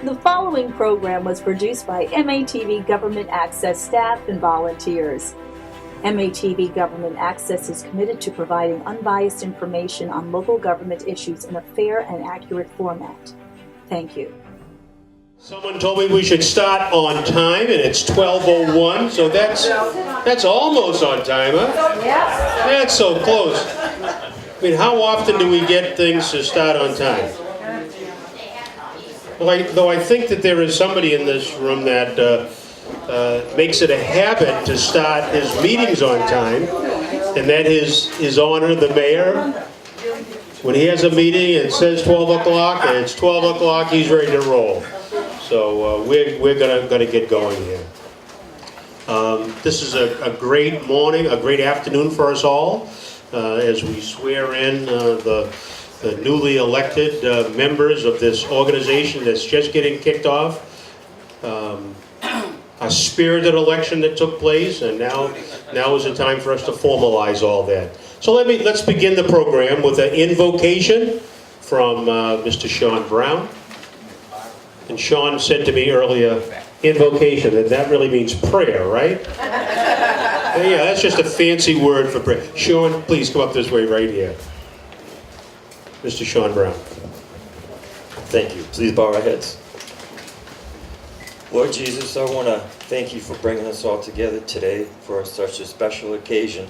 The following program was produced by MATV Government Access staff and volunteers. MATV Government Access is committed to providing unbiased information on local government issues in a fair and accurate format. Thank you. Someone told me we should start on time, and it's 12:01, so that's almost on time, huh? That's so close. I mean, how often do we get things to start on time? Though I think that there is somebody in this room that makes it a habit to start his meetings on time, and that is His Honor the Mayor. When he has a meeting and it says 12 o'clock, and it's 12 o'clock, he's ready to roll. So we're gonna get going here. This is a great morning, a great afternoon for us all, as we swear in the newly elected members of this organization that's just getting kicked off. A spirited election that took place, and now is the time for us to formalize all that. So let's begin the program with an invocation from Mr. Sean Brown. And Sean said to me earlier, invocation, and that really means prayer, right? Yeah, that's just a fancy word for prayer. Sean, please come up this way right here. Mr. Sean Brown. Thank you. Please bow our heads. Lord Jesus, I want to thank you for bringing us all together today for such a special occasion.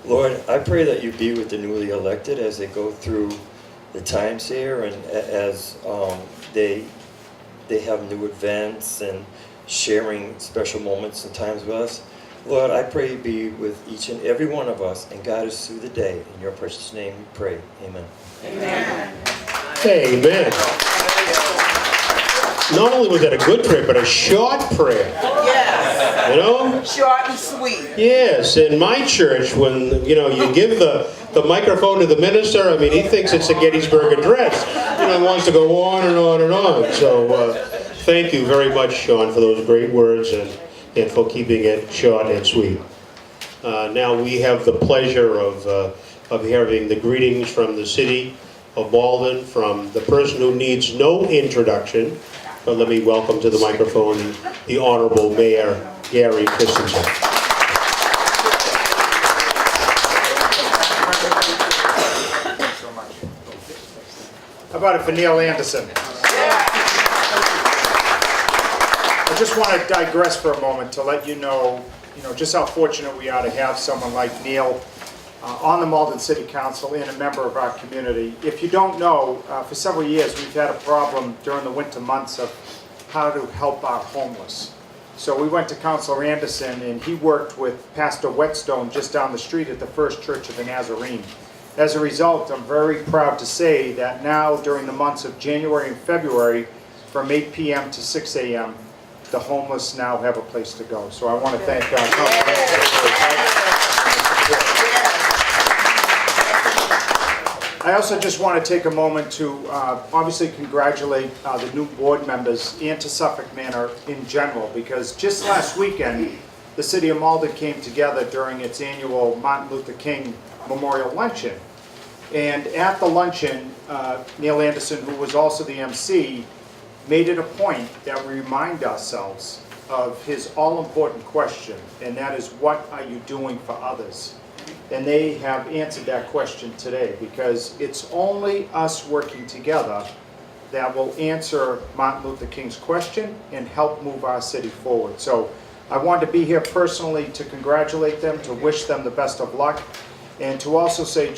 Lord, I pray that you be with the newly elected as they go through the times here, and as they have new events and sharing special moments and times with us. Lord, I pray you be with each and every one of us and guide us through the day. In your precious name we pray. Amen. Amen. Amen. Not only was that a good prayer, but a short prayer. Yes. You know? Short and sweet. Yes. In my church, when you give the microphone to the minister, I mean, he thinks it's the Gettysburg Address. He wants to go on and on and on. So thank you very much, Sean, for those great words and for keeping it short and sweet. Now we have the pleasure of having the greetings from the city of Malden from the person who needs no introduction, but let me welcome to the microphone the Honorable Mayor Gary Christenson. How about it for Neal Anderson? I just want to digress for a moment to let you know just how fortunate we are to have someone like Neal on the Malden City Council and a member of our community. If you don't know, for several years we've had a problem during the winter months of how to help our homeless. So we went to Councillor Anderson, and he worked with Pastor Whetstone just down the street at the First Church of the Nazarene. As a result, I'm very proud to say that now during the months of January and February, from 8 p.m. to 6 a.m., the homeless now have a place to go. So I want to thank Councillor Anderson for his help. I also just want to take a moment to obviously congratulate the new board members and to Suffolk Manor in general, because just last weekend the City of Malden came together during its annual Martin Luther King Memorial Luncheon. And at the luncheon, Neal Anderson, who was also the MC, made it a point that we remind ourselves of his all-important question, and that is, what are you doing for others? And they have answered that question today, because it's only us working together that will answer Martin Luther King's question and help move our city forward. So I wanted to be here personally to congratulate them, to wish them the best of luck, and to also say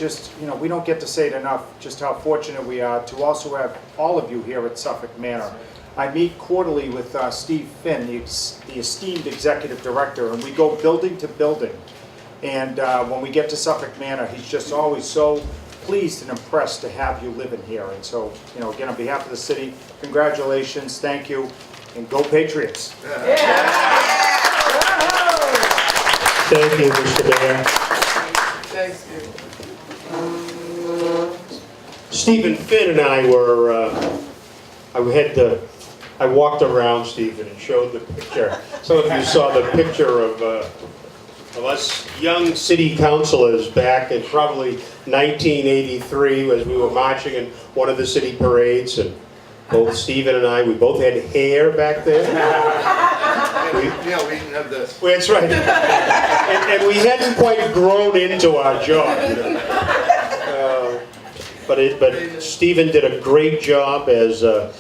we don't get to say it enough, just how fortunate we are to also have all of you here at Suffolk Manor. I meet quarterly with Steve Finn, the esteemed executive director, and we go building to building. And when we get to Suffolk Manor, he's just always so pleased and impressed to have you living here. And so, again, on behalf of the city, congratulations, thank you, and go Patriots. Thank you, Mr. Mayor. Thanks, Stephen Finn and I were, I walked around Stephen and showed the picture. Some of you saw the picture of us young city councilors back in probably 1983 as we were marching in one of the city parades. And both Stephen and I, we both had hair back then. Yeah, we didn't have this. Well, that's right. And we hadn't quite grown into our job, you know. But Stephen did a great job as the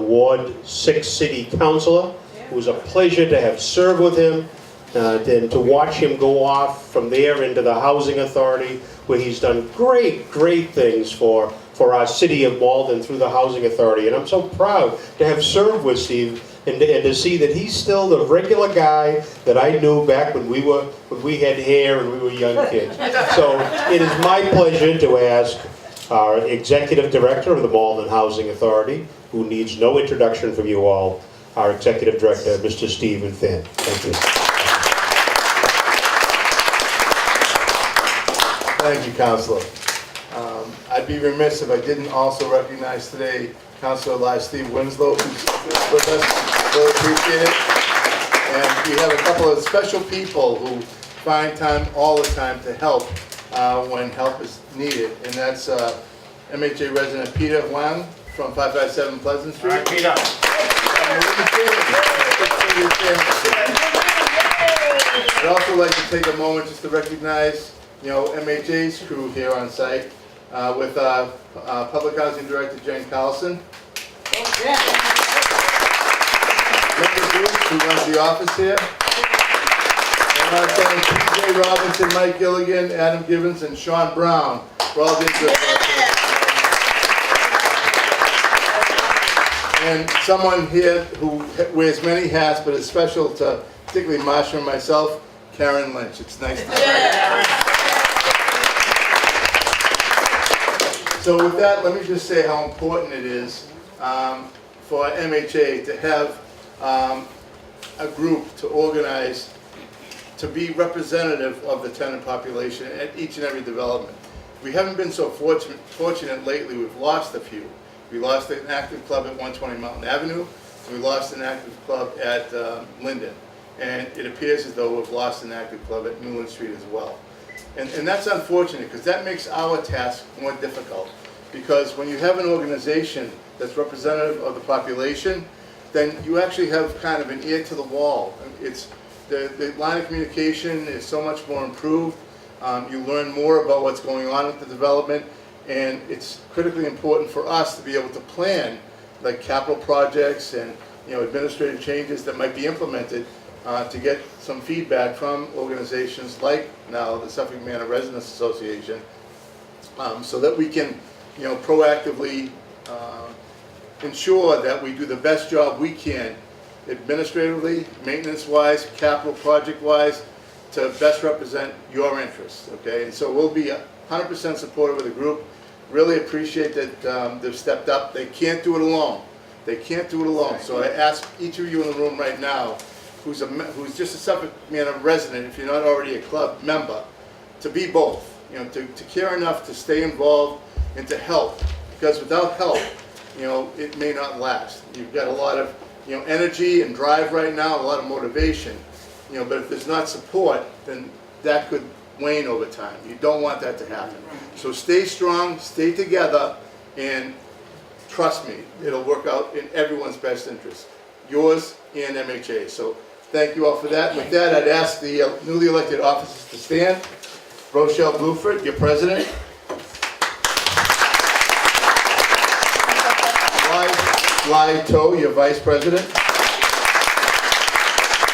Ward 6 City Councilor. It was a pleasure to have served with him, and to watch him go off from there into the Housing Authority, where he's done great things for our city of Malden through the Housing Authority. And I'm so proud to have served with Steve and to see that he's still the regular guy that I knew back when we had hair and we were young kids. So it is my pleasure to ask our Executive Director of the Malden Housing Authority, who needs no introduction from you all, our Executive Director, Mr. Stephen Finn. Thank you. Thank you, Councilor. I'd be remiss if I didn't also recognize today Councilor Steve Winslow, who's with us. Really appreciate it. And we have a couple of special people who find time all the time to help when help is needed. And that's MHA resident Peter Wang from 557 Pleasant Street. All right, Peter. I'd also like to take a moment just to recognize, MHA's crew here on site with Public Housing Director Jen Carlson. Linda Bruce, who runs the office here. And our friends PJ Robinson, Mike Gilligan, Adam Gibbons, and Sean Brown. We're all doing good work here. And someone here who wears many hats, but is special to particularly Marsha and myself, Karen Lynch. It's nice to see you. So with that, let me just say how important it is for MHA to have a group to organize, to be representative of the tenant population at each and every development. We haven't been so fortunate lately. We've lost a few. We lost an active club at 120 Mountain Avenue. We lost an active club at Linden. And it appears as though we've lost an active club at Newland Street as well. And that's unfortunate, because that makes our task more difficult. Because when you have an organization that's representative of the population, then you actually have kind of an ear to the wall. It's the line of communication is so much more improved. You learn more about what's going on with the development, and it's critically important for us to be able to plan like capital projects and administrative changes that might be implemented to get some feedback from organizations like now the Suffolk Manor Residents Association, so that we can proactively ensure that we do the best job we can administratively, maintenance-wise, capital project-wise, to best represent your interests, okay? And so we'll be 100% supportive of the group. Really appreciate that they've stepped up. They can't do it alone. They can't do it alone. So I ask each of you in the room right now, who's just a Suffolk Manor resident, if you're not already a club member, to be both. To care enough to stay involved and to help. Because without help, it may not last. You've got a lot of energy and drive right now, a lot of motivation. But if there's not support, then that could wane over time. You don't want that to happen. So stay strong, stay together, and trust me, it'll work out in everyone's best interest, yours and MHA. So thank you all for that. With that, I'd ask the newly elected officers to stand. Rochelle Bluford, your president. Lai To, your vice president.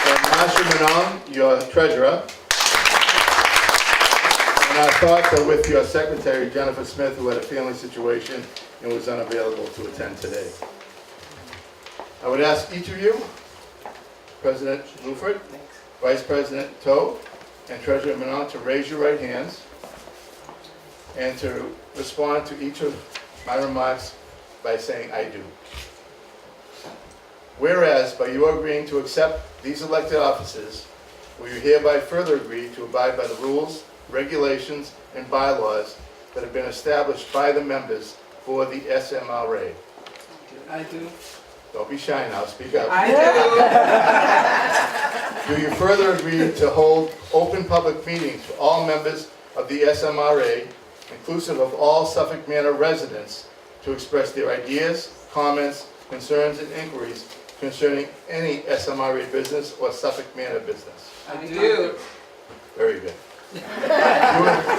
And Marsha Manon, your treasurer. And our thoughts are with your secretary, Jennifer Smith, who had a family situation and was unavailable to attend today. I would ask each of you, President Bluford, Vice President To, and Treasurer Manon, to raise your right hands and to respond to each of my remarks by saying, "I do." Whereas, by your agreeing to accept these elected offices, will you hereby further agree to abide by the rules, regulations, and bylaws that have been established by the members for the SMRA? I do. Don't be shy now, speak up. I do. Do you further agree to hold open public meetings for all members of the SMRA, inclusive of all Suffolk Manor residents, to express their ideas, comments, concerns, and inquiries concerning any SMRA business or Suffolk Manor business? I do. Very good.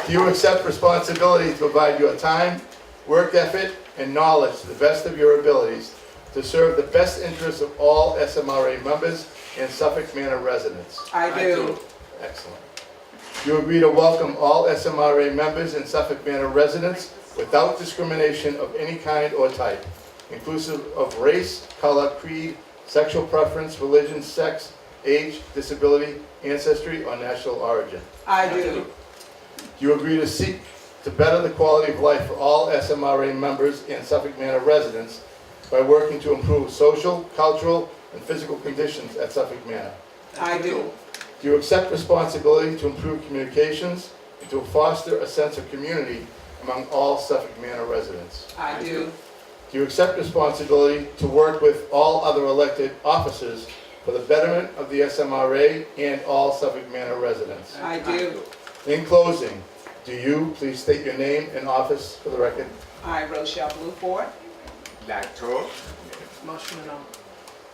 Do you accept responsibility to provide your time, work effort, and knowledge to the best of your abilities to serve the best interests of all SMRA members and Suffolk Manor residents? I do. Excellent. Do you agree to welcome all SMRA members and Suffolk Manor residents without discrimination of any kind or type, inclusive of race, color, creed, sexual preference, religion, sex, age, disability, ancestry, or national origin? I do. Do you agree to seek to better the quality of life for all SMRA members and Suffolk Manor residents by working to improve social, cultural, and physical conditions at Suffolk Manor? I do. Do you accept responsibility to improve communications and to foster a sense of community among all Suffolk Manor residents? I do. Do you accept responsibility to work with all other elected officers for the betterment of the SMRA and all Suffolk Manor residents? I do. In closing, do you please state your name and office for the record? I, Rochelle Blueford. Motion on.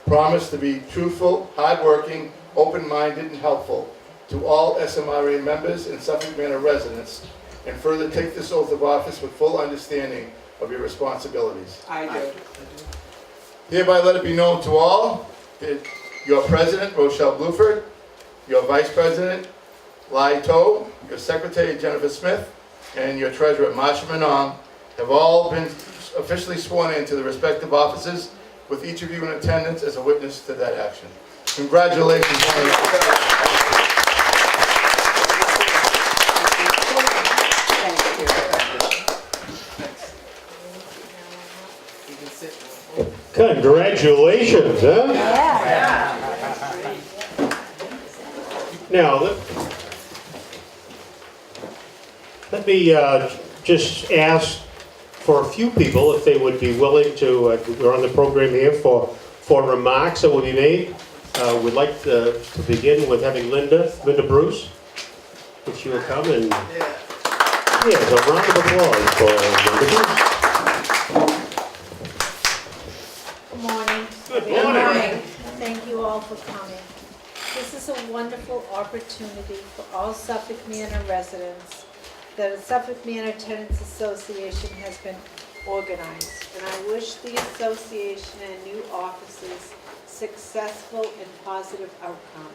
Promise to be truthful, hardworking, open-minded, and helpful to all SMRA members and Suffolk Manor residents, and further take this oath of office with full understanding of your responsibilities. I do. Hereby let it be known to all that your President, Rochelle Bluford, your Vice President, Lai To, your Secretary, Jennifer Smith, and your Treasurer, Marsha Manon, have all been officially sworn into the respective offices, with each of you in attendance as a witness to that action. Congratulations. Congratulations, huh? Now, let me just ask for a few people if they would be willing to, we're on the program here for remarks that will be made. We'd like to begin with having Linda Bruce, if she will come, and yes, a round of applause for Linda Bruce. Good morning. Good morning. Thank you all for coming. This is a wonderful opportunity for all Suffolk Manor residents that a Suffolk Manor Tenants Association has been organized, and I wish the association and new officers successful and positive outcome.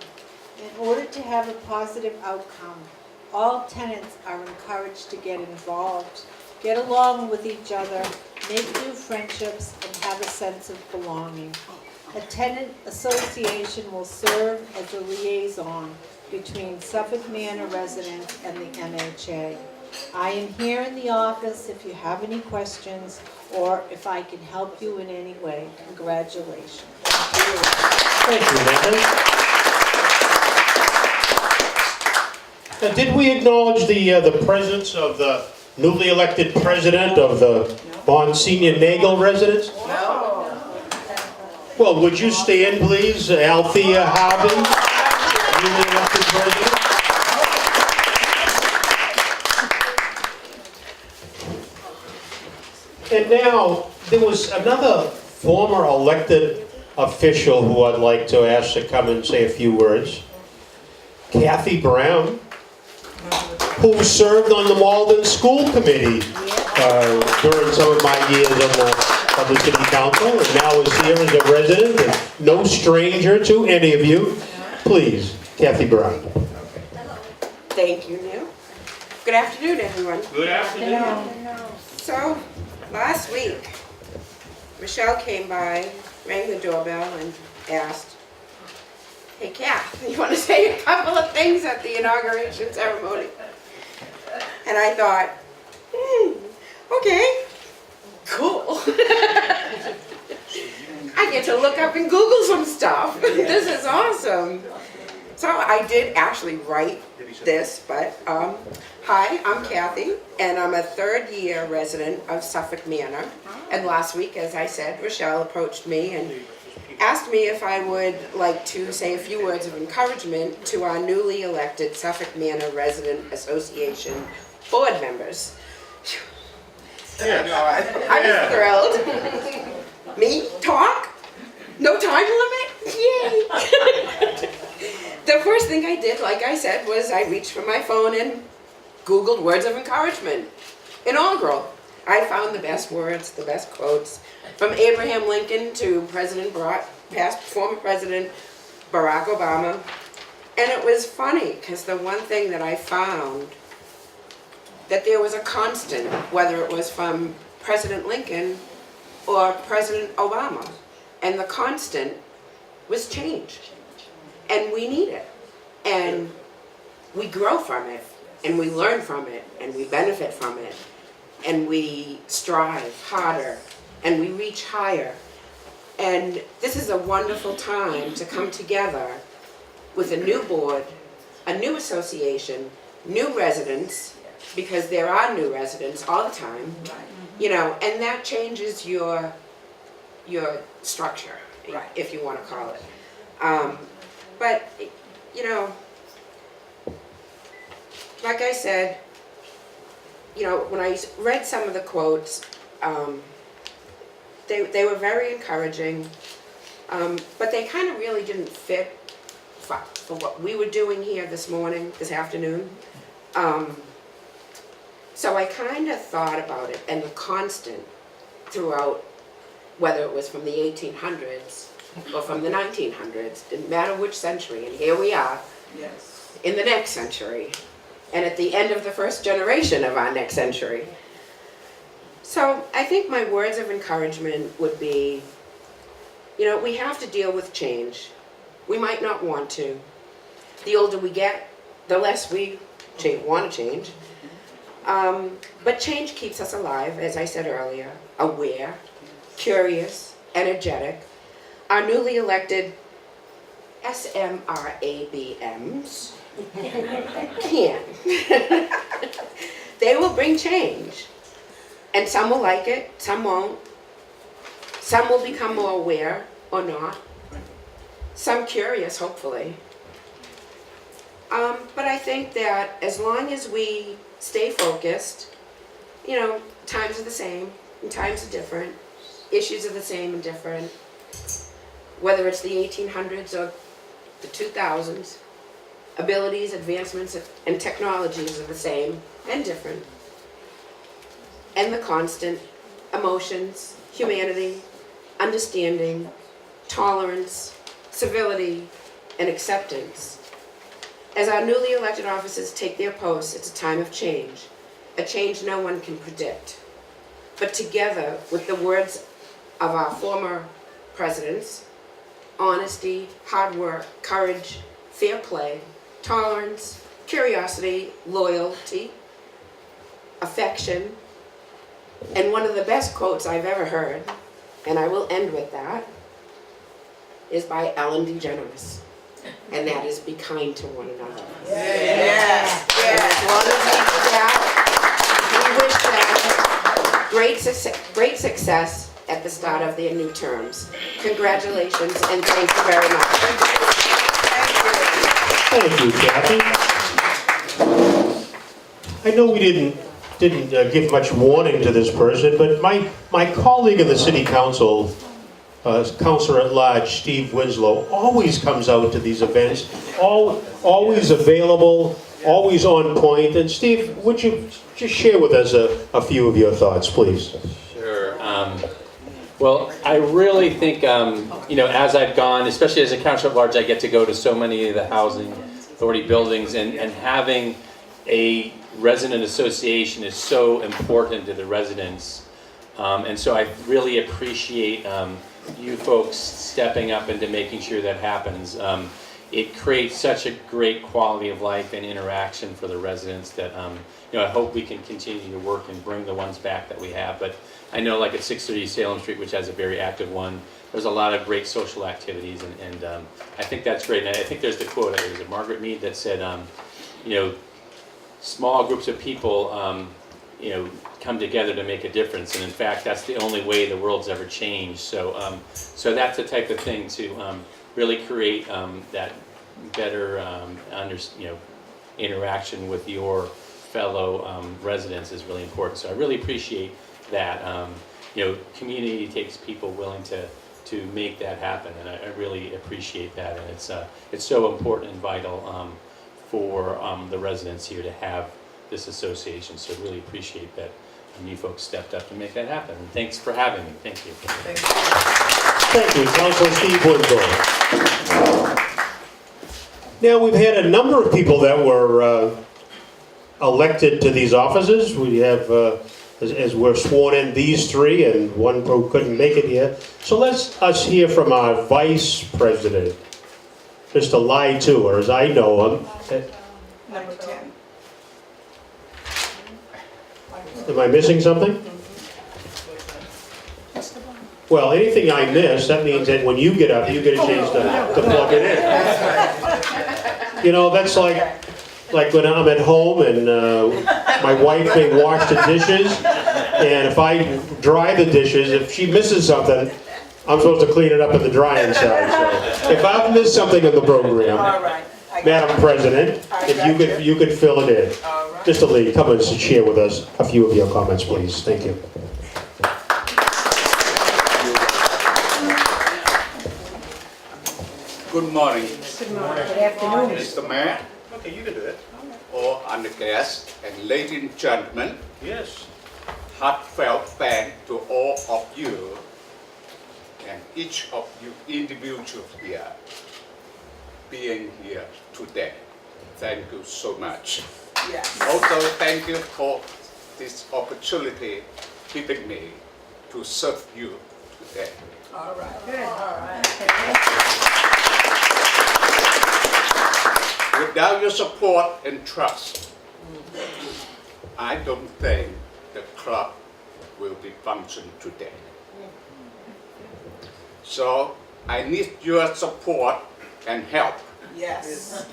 In order to have a positive outcome, all tenants are encouraged to get involved, get along with each other, make new friendships, and have a sense of belonging. A tenant association will serve as a liaison between Suffolk Manor residents and the MHA. I am here in the office if you have any questions or if I can help you in any way. Congratulations. Thank you, Linda. Now, did we acknowledge the presence of the newly elected president of the Monsignor Nagel residence? No. Well, would you stand, please, Althea Harvey, newly elected president? And now, there was another former elected official who I'd like to ask to come and say a few words. Kathy Brown, who served on the Malden School Committee during some of my years on the City Council, and now is here as a resident, and no stranger to any of you. Please, Kathy Brown. Thank you, Neil. Good afternoon, everyone. Good afternoon. So, last week, Michelle came by, rang the doorbell, and asked, "Hey, Kath, you want to say a couple of things at the inauguration ceremony?" And I thought, okay, cool. I get to look up and Google some stuff. This is awesome. So I did actually write this, but hi, I'm Kathy, and I'm a third-year resident of Suffolk Manor. And last week, as I said, Rochelle approached me and asked me if I would like to say a few words of encouragement to our newly elected Suffolk Manor Resident Association board members. I was thrilled. Me? Talk? No time limit? Yay! The first thing I did, like I said, was I reached for my phone and Googled words of encouragement. Inaugural. I found the best words, the best quotes, from Abraham Lincoln to former President Barack Obama. And it was funny, because the one thing that I found, that there was a constant, whether it was from President Lincoln or President Obama. And the constant was change. And we need it. And we grow from it, and we learn from it, and we benefit from it. And we strive harder, and we reach higher. And this is a wonderful time to come together with a new board, a new association, new residents, because there are new residents all the time, you know, and that changes your structure, if you want to call it. But, you know, like I said, you know, when I read some of the quotes, they were very encouraging, but they kind of really didn't fit for what we were doing here this afternoon. So I kind of thought about it, and the constant throughout, whether it was from the 1800s or from the 1900s, didn't matter which century, and here we are in the next century, and at the end of the first generation of our next century. So I think my words of encouragement would be, you know, we have to deal with change. We might not want to. The older we get, the less we want to change. But change keeps us alive, as I said earlier, aware, curious, energetic. Our newly elected SMRABMs can. They will bring change. And some will like it, some won't. Some will become more aware or not. Some curious, hopefully. But I think that as long as we stay focused, you know, times are the same and times are different. Issues are the same and different. Whether it's the 1800s or the 2000s, abilities, advancements, and technologies are the same and different. And the constant emotions, humanity, understanding, tolerance, civility, and acceptance. As our newly elected officers take their posts, it's a time of change, a change no one can predict. But together with the words of our former presidents, honesty, hard work, courage, fair play, tolerance, curiosity, loyalty, affection, and one of the best quotes I've ever heard, and I will end with that, is by Ellen DeGeneres. And that is, be kind to one another. Yes. And as long as we do that, we wish them great success at the start of their new terms. Congratulations, and thank you very much. Thank you, Kathy. I know we didn't give much warning to this person, but my colleague in the city council, Councillor at Large, Steve Winslow, always comes out to these events, always available, always on point. And Steve, would you just share with us a few of your thoughts, please? Sure. Well, I really think, you know, as I've gone, especially as a councillor at large, I get to go to so many of the housing authority buildings, and having a resident association is so important to the residents. And so I really appreciate you folks stepping up into making sure that happens. It creates such a great quality of life and interaction for the residents that, you know, I hope we can continue to work and bring the ones back that we have. But I know, like at 630 Salem Street, which has a very active one, there's a lot of great social activities, and I think that's great. And I think there's the quote, it was Margaret Mead that said, you know, small groups of people, you know, come together to make a difference, and in fact, that's the only way the world's ever changed. So, so that's the type of thing to really create that better, you know, interaction with your fellow residents is really important. So I really appreciate that community takes people willing to make that happen, and I really appreciate that, and it's so important and vital for the residents here to have this association. So really appreciate that you folks stepped up to make that happen. And thanks for having me. Thank you. Thank you, Councilor Steve Woodbury. Now, we've had a number of people that were elected to these offices. We have, as we're sworn in, these three, and one who couldn't make it here. So let's us hear from our Vice President, Mr. Lai-Tu, or as I know him. Number 10. Am I missing something? Well, anything I miss, that means that when you get up, you get a chance to plug it in. You know, that's like when I'm at home and my wife may wash the dishes, and if I dry the dishes, if she misses something, I'm supposed to clean it up in the drying side. So if I've missed something in the program, Madam President, if you could fill it in. Mr. Lee, come and share with us a few of your comments, please. Thank you. Good morning, Good afternoon. Mr. Mayor, Okay, you can do it. all and the guests, and ladies and gentlemen. Yes. Heartfelt thanks to all of you and each of you individuals here being here today. Thank you so much. Yes. Also, thank you for this opportunity given me to serve you today. All right. Good. Without your support and trust, I don't think the club will be functioning today. So I need your support and help. Yes.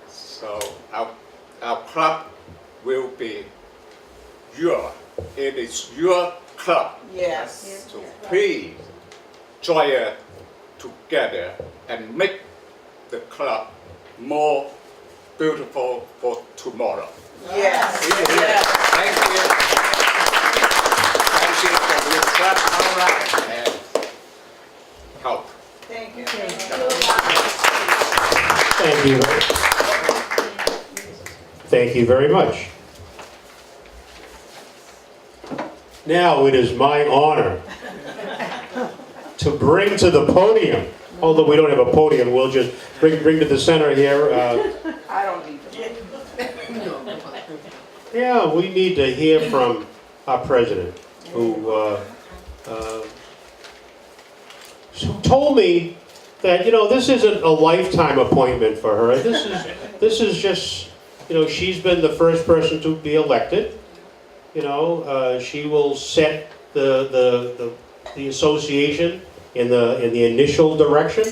So our club will be it is your club. Yes. So please join us together and make the club more beautiful for tomorrow. Yes. Thank you. Thank you for your trust. All right. And help. Thank you. Thank you. Thank you very much. Now it is my honor to bring to the podium, although we don't have a podium, we'll just bring to the center here. I don't need them. Yeah, we need to hear from our president, who told me that, this isn't a lifetime appointment for her. This is just, she's been the first person to be elected. She will set the association in the initial direction.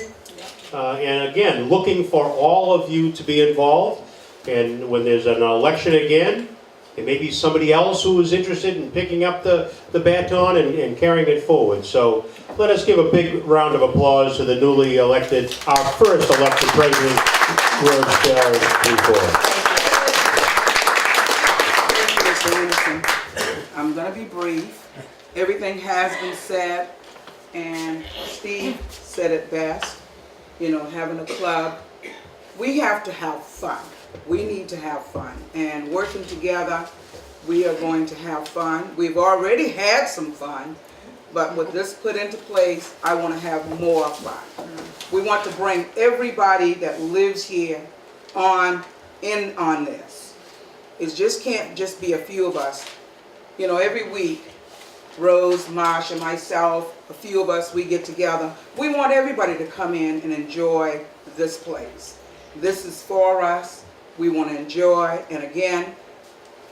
And again, looking for all of you to be involved. And when there's an election again, it may be somebody else who is interested in picking up the baton and carrying it forward. So let us give a big round of applause to the newly elected, our first elected president, George Gary Christenson. Thank you, Mr. Anderson. I'm going to be brief. Everything has been said, and Steve said it best. Having a club, we have to have fun. We need to have fun. And working together, we are going to have fun. We've already had some fun, but with this put into place, I want to have more fun. We want to bring everybody that lives here on this. It can't just be a few of us. Every week, Rose, Marsh, and myself, a few of us, we get together. We want everybody to come in and enjoy this place. This is for us. We want to enjoy. And again,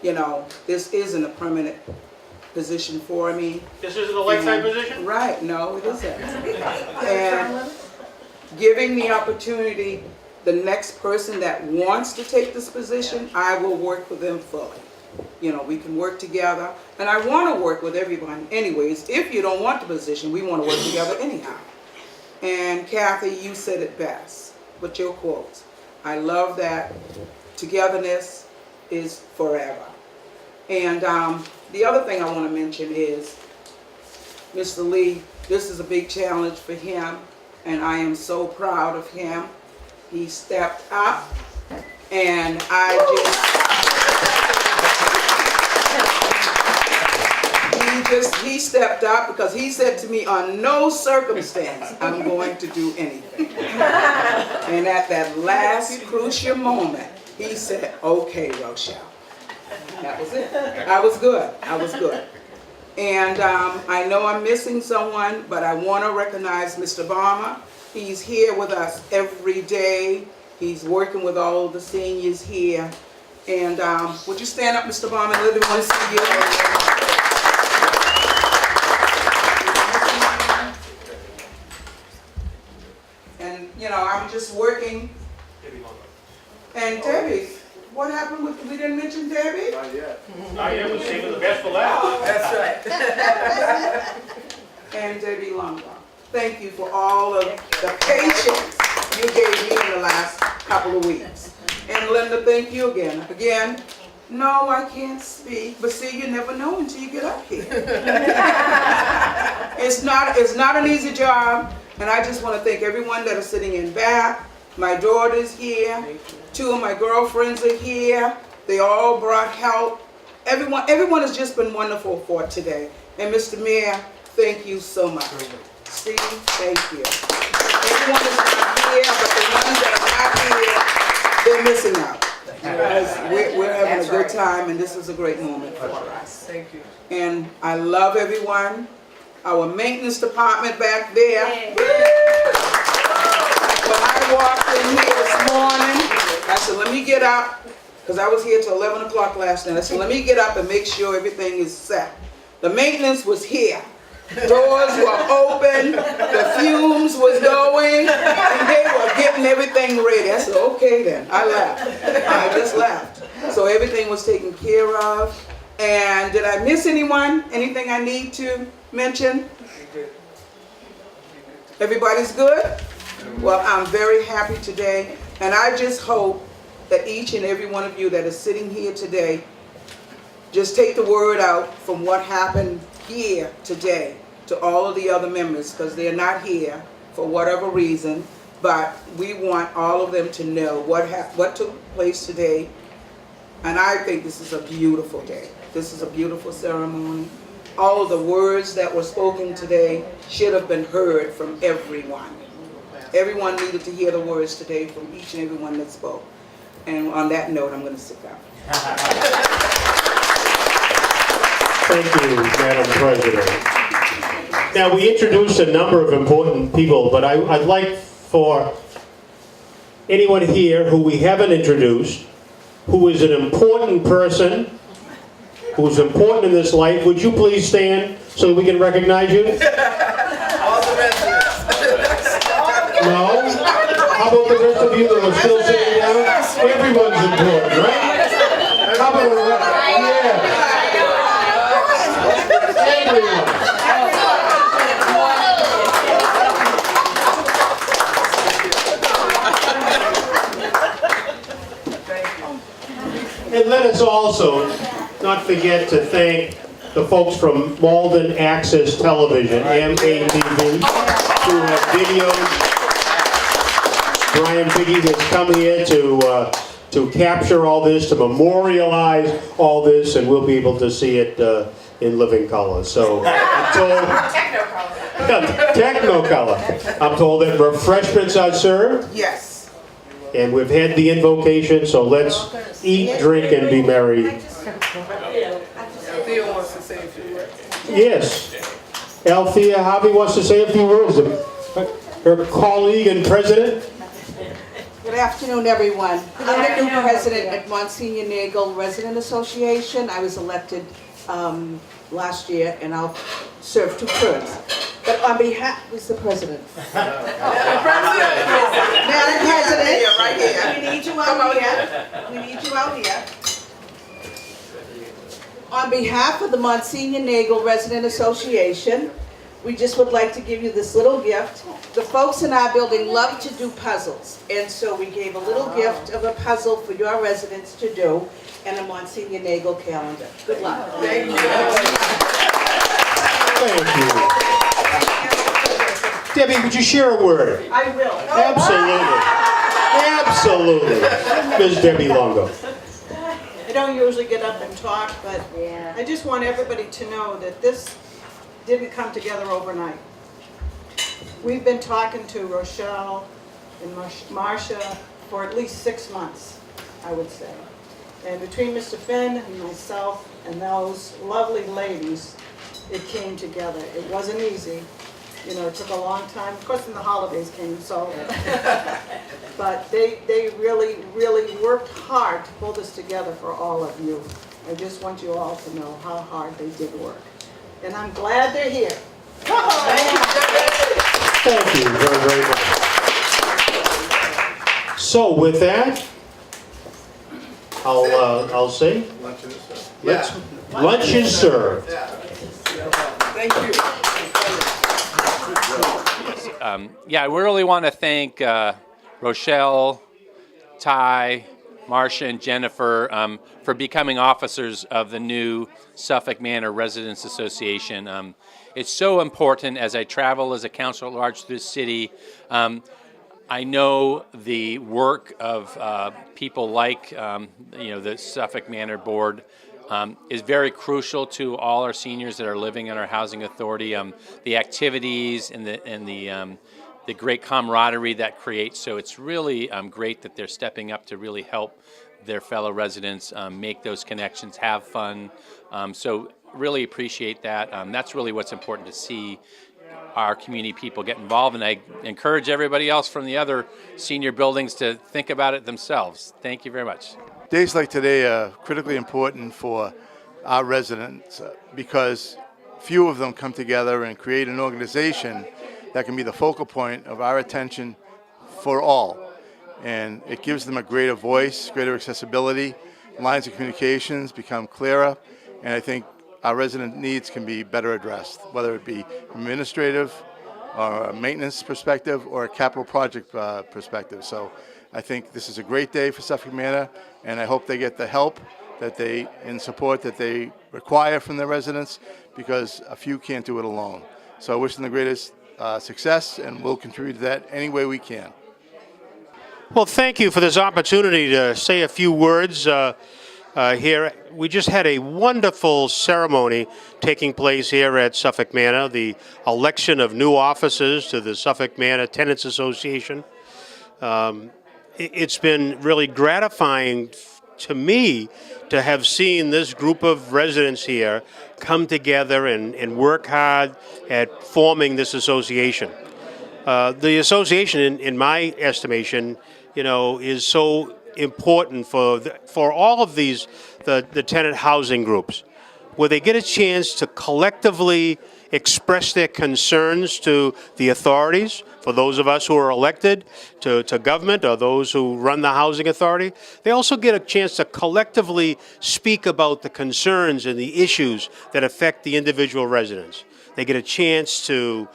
this isn't a permanent position for me. This isn't a lifetime position? Right, no, it isn't. And giving the opportunity, the next person that wants to take this position, I will work with them fully. We can work together, and I want to work with everyone anyways. If you don't want the position, we want to work together anyhow. And Kathy, you said it best with your quotes. I love that togetherness is forever. And The other thing I want to mention is, Mr. Lee, this is a big challenge for him, and I am so proud of him. He stepped up, and he stepped up because he said to me, on no circumstance I'm going to do anything. And at that last crucial moment, he said, okay, Rochelle. That was it. I was good. I was good. And I know I'm missing someone, but I want to recognize Mr. Balmer. He's here with us every day. He's working with all of the seniors here. And would you stand up, Mr. Balmer, and let everyone see you? And, you know, I'm just working. And Debbie, what happened with, we didn't mention Debbie? Not yet. Not yet, we're saving the best for last. That's right. And Debbie Longo, thank you for all of the patience you gave me in the last couple of weeks. And Linda, thank you again. Again, no, I can't speak, but see, you never know until you get up here. It's not an easy job, and I just want to thank everyone that is sitting in back. My daughter's here. 2 of my girlfriends are here. They all brought help. Everyone has just been wonderful for today. And Mr. Mayor, thank you so much. Steve, thank you. Everyone is not here, but the ones that are not here, they're missing out. Because we're having a good time, and this is a great moment for us. Thank you. And I love everyone. Our maintenance department back there. When I walked in here this morning, I said, let me get up, because I was here till 11 o'clock last night. I said, let me get up and make sure everything is set. The maintenance was here. Doors were open, the fumes was going, and they were getting everything ready. I said, okay then. I left. I just left. So everything was taken care of. And did I miss anyone? Anything I need to mention? Everybody's good? Well, I'm very happy today, and I just hope that each and every one of you that is sitting here today just take the word out from what happened here today to all of the other members, because they're not here for whatever reason, but we want all of them to know what took place today, and I think this is a beautiful day. This is a beautiful ceremony. All of the words that were spoken today should have been heard from everyone. Everyone needed to hear the words today from each and every one that spoke. And on that note, I'm going to sit down. Thank you, Madam President. Now, we introduced a number of important people, but I'd like for anyone here who we haven't introduced, who is an important person, who's important in this life, would you please stand so that we can recognize you? All the residents. No? How about the rest of you that are still sitting down? Everyone's important, right? How about everyone? And let us also not forget to thank the folks from Malden Access Television, MHA, who have videos. Brian Biggie has come here to capture all this, to memorialize all this, and we'll be able to see it in living color. So I'm told, Technicolor. I'm told that refreshments are served. Yes. And we've had the invocation, so let's eat, drink, and be merry. Althea wants to say a few words. Yes. Althea Harvey wants to say a few words. Her colleague and president. Good afternoon, everyone. I'm the new president at Monsignor Nagel Resident Association. I was elected last year, and I'll serve 2 terms. But on behalf, who's the president? Madam President, Right here. we need you out here. We need you out here. On behalf of the Monsignor Nagel Resident Association, we just would like to give you this little gift. The folks in our building love to do puzzles, and so we gave a little gift of a puzzle for your residents to do, and a Monsignor Nagel calendar. Good luck. Thank you. Debbie, would you share a word? I will. Absolutely. Absolutely. Ms. Debbie Longo. I don't usually get up and talk, but I just want everybody to know that this didn't come together overnight. We've been talking to Rochelle and Marcia for at least 6 months, I would say. And between Mr. Finn and myself and those lovely ladies, it came together. It wasn't easy. You know, it took a long time. Of course, then the holidays came, so. But they really, really worked hard to pull this together for all of you. I just want you all to know how hard they did work. And I'm glad they're here. Thank you very, very much. So with that, I'll say, lunch is served. Thank you. Yeah, I really want to thank Rochelle, Ty, Marcia, and Jennifer for becoming officers of the new Suffolk Manor Residents Association. It's so important as I travel as a councilor at large through the city. I know the work of people like the Suffolk Manor Board is very crucial to all our seniors that are living in our housing authority. The activities and the great camaraderie that creates. So it's really great that they're stepping up to really help their fellow residents make those connections, have fun. So really appreciate that. That's really what's important to see our community people get involved, and I encourage everybody else from the other senior buildings to think about it themselves. Thank you very much. Days like today are critically important for our residents because few of them come together and create an organization that can be the focal point of our attention for all. And it gives them a greater voice, greater accessibility, lines of communications become clearer, and I think our resident needs can be better addressed, whether it be administrative or a maintenance perspective or a capital project perspective. So I think this is a great day for Suffolk Manor, and I hope they get the help that and support that they require from their residents, because a few can't do it alone. So I wish them the greatest success, and we'll contribute to that any way we can. Well, thank you for this opportunity to say a few words here. We just had a wonderful ceremony taking place here at Suffolk Manor, the election of new officers to the Suffolk Manor Tenants Association. It's been really gratifying to me to have seen this group of residents here come together and work hard at forming this association. The association, in my estimation, is so important for all of these, the tenant housing groups, where they get a chance to collectively express their concerns to the authorities, for those of us who are elected to government or those who run the housing authority. They also get a chance to collectively speak about the concerns and the issues that affect the individual residents. They get a chance to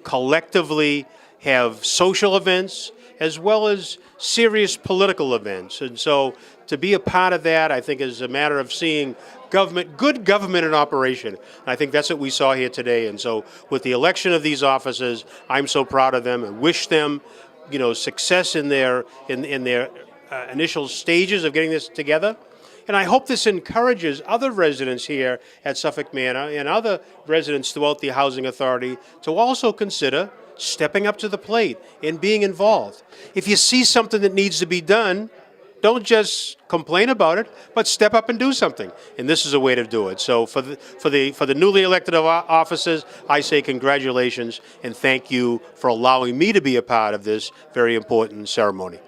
collectively have social events as well as serious political events. And so to be a part of that, I think, is a matter of seeing good government in operation. And I think that's what we saw here today. And so with the election of these officers, I'm so proud of them and wish them, success in their initial stages of getting this together. And I hope this encourages other residents here at Suffolk Manor and other residents throughout the Housing Authority to also consider stepping up to the plate and being involved. If you see something that needs to be done, don't just complain about it, but step up and do something. And this is a way to do it. So for the newly elected officers, I say congratulations and thank you for allowing me to be a part of this very important ceremony.